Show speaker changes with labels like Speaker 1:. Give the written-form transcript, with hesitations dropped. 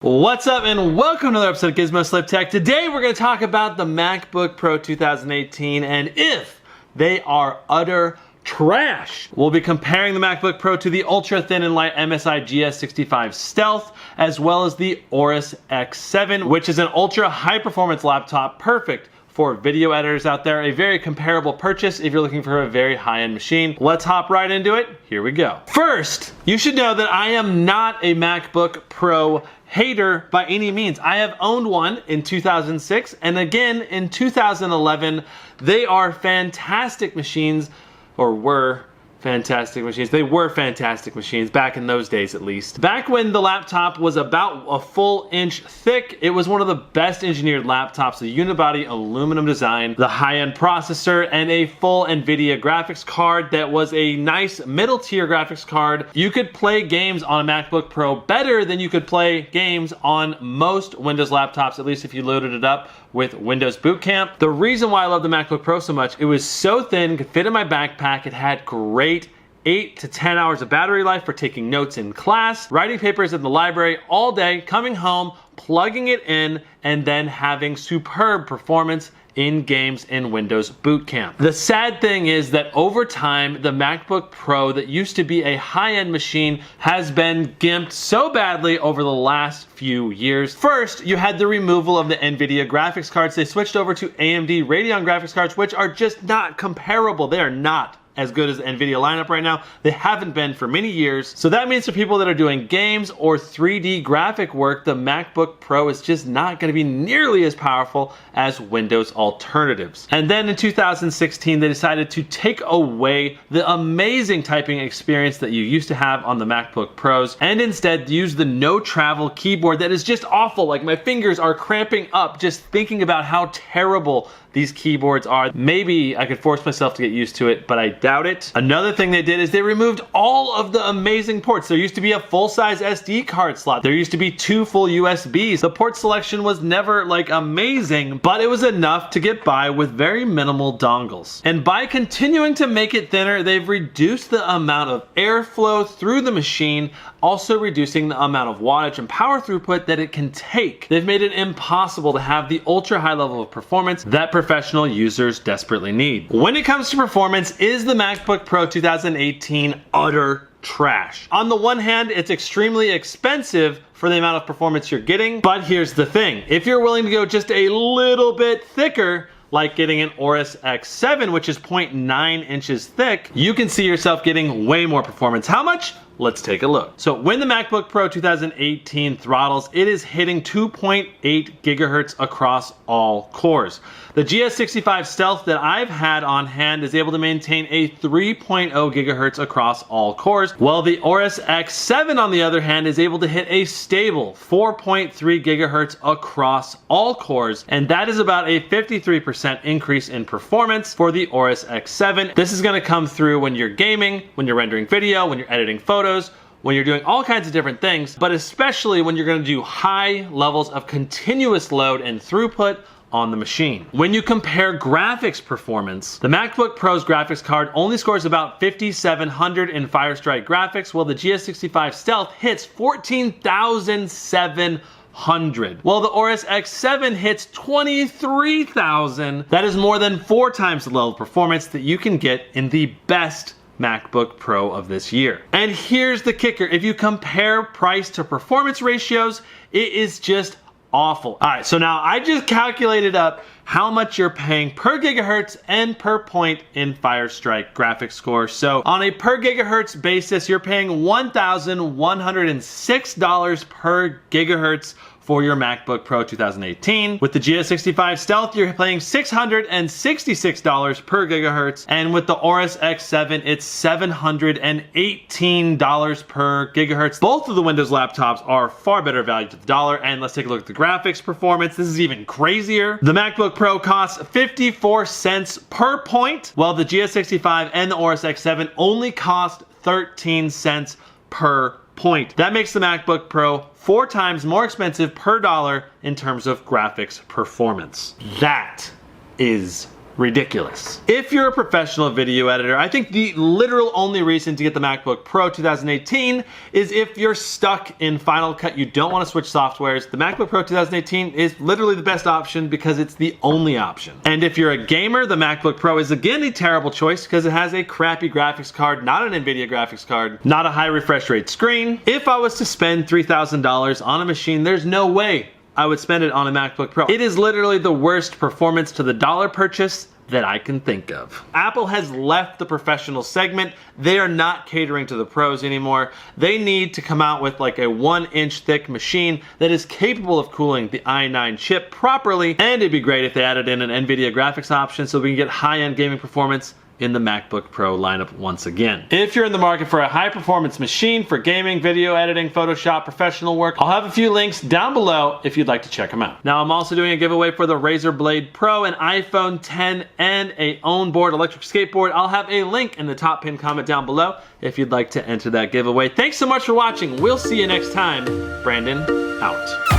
Speaker 1: What's up and welcome to another episode of Gizmo Slip Tech. Today we're going to talk about the MacBook Pro 2018 and if they are utter trash. We'll be comparing the MacBook Pro to the ultra thin and light MSI GS65 Stealth as well as the Aorus X7, which is an ultra high performance laptop perfect for video editors out there. A very comparable purchase if you're looking for a very high-end machine. Let's hop right into it. Here we go. First, you should know that I am not a MacBook Pro hater by any means. I have owned one in 2006 and again in 2011. They are fantastic machines, or were fantastic machines. They were fantastic machines back in those days, at least. Back when the laptop was about a full inch thick, it was one of the best engineered laptops. The unibody aluminum design, the high-end processor, and a full NVIDIA graphics card that was a nice middle tier graphics card. You could play games on a MacBook Pro better than you could play games on most Windows laptops, at least if you loaded it up with Windows Boot Camp. The reason why I love the MacBook Pro so much, it was so thin, could fit in my backpack, it had great 8 to 10 hours of battery life for taking notes in class, writing papers in the library all day, coming home, plugging it in, and then having superb performance in games in Windows Boot Camp. The sad thing is that over time, the MacBook Pro that used to be a high-end machine has been gimped so badly over the last few years. First, you had the removal of the NVIDIA graphics cards. They switched over to AMD Radeon graphics cards, which are just not comparable. They are not as good as the NVIDIA lineup right now. They haven't been for many years. So that means for people that are doing games or 3D graphic work, the MacBook Pro is just not gonna be nearly as powerful as Windows alternatives. And then in 2016, they decided to take away the amazing typing experience that you used to have on the MacBook Pros and instead use the no travel keyboard that is just awful. Like my fingers are cramping up just thinking about how terrible these keyboards are. Maybe I could force myself to get used to it, but I doubt it. Another thing they did is they removed all of the amazing ports. There used to be a full-size SD card slot. There used to be 2 full USBs. The port selection was never like amazing, but it was enough to get by with very minimal dongles. And by continuing to make it thinner, they've reduced the amount of airflow through the machine, also reducing the amount of wattage and power throughput that it can take. They've made it impossible to have the ultra high level of performance that professional users desperately need. When it comes to performance, is the MacBook Pro 2018 utter trash? On the one hand, it's extremely expensive for the amount of performance you're getting, but here's the thing. If you're willing to go just a little bit thicker, like getting an Aorus X7, which is 0.9 inches thick, you can see yourself getting way more performance. How much? Let's take a look. So when the MacBook Pro 2018 throttles, it is hitting 2.8 gigahertz across all cores. The GS65 Stealth that I've had on hand is able to maintain a 3.0 gigahertz across all cores, while the Aorus X7 on the other hand is able to hit a stable 4.3 gigahertz across all cores, and that is about a 53% increase in performance for the Aorus X7. This is gonna come through when you're gaming, when you're rendering video, when you're editing photos, when you're doing all kinds of different things, but especially when you're going to do high levels of continuous load and throughput on the machine. When you compare graphics performance, the MacBook Pro's graphics card only scores about 5,700 in Firestrike graphics, while the GS65 Stealth hits 14,700. While the Aorus X7 hits 23,000. That is more than 4 times the level of performance that you can get in the best MacBook Pro of this year. And here's the kicker. If you compare price to performance ratios, it is just awful. All right, so now I just calculated up how much you're paying per gigahertz and per point in Firestrike graphics score. So on a per gigahertz basis, you're paying $1,106 per gigahertz for your MacBook Pro 2018. With the GS65 Stealth, you're paying $666 per gigahertz. And with the Aorus X7, it's $718 per gigahertz. Both of the Windows laptops are far better value to the dollar. And let's take a look at the graphics performance. This is even crazier. The MacBook Pro costs 54 cents per point, while the GS65 and the Aorus X7 only cost 13 cents per point. That makes the MacBook Pro 4 times more expensive per dollar in terms of graphics performance. That is ridiculous. If you're a professional video editor, I think the literal only reason to get the MacBook Pro 2018 is if you're stuck in Final Cut, you don't want to switch softwares. The MacBook Pro 2018 is literally the best option because it's the only option. And if you're a gamer, the MacBook Pro is again a terrible choice because it has a crappy graphics card, not an NVIDIA graphics card, not a high refresh rate screen. If I was to spend $3,000 on a machine, there's no way I would spend it on a MacBook Pro. It is literally the worst performance to the dollar purchase that I can think of. Apple has left the professional segment. They are not catering to the pros anymore. They need to come out with like a 1-inch thick machine that is capable of cooling the i9 chip properly, and it'd be great if they added in an NVIDIA graphics option so we can get high-end gaming performance in the MacBook Pro lineup once again. If you're in the market for a high-performance machine for gaming, video editing, Photoshop, professional work, I'll have a few links down below if you'd like to check them out. Now, I'm also doing a giveaway for the Razer Blade Pro, an iPhone 10, and a onboard electric skateboard. I'll have a link in the top pinned comment down below if you'd like to enter that giveaway. Thanks so much for watching. We'll see you next time. Brandon, out.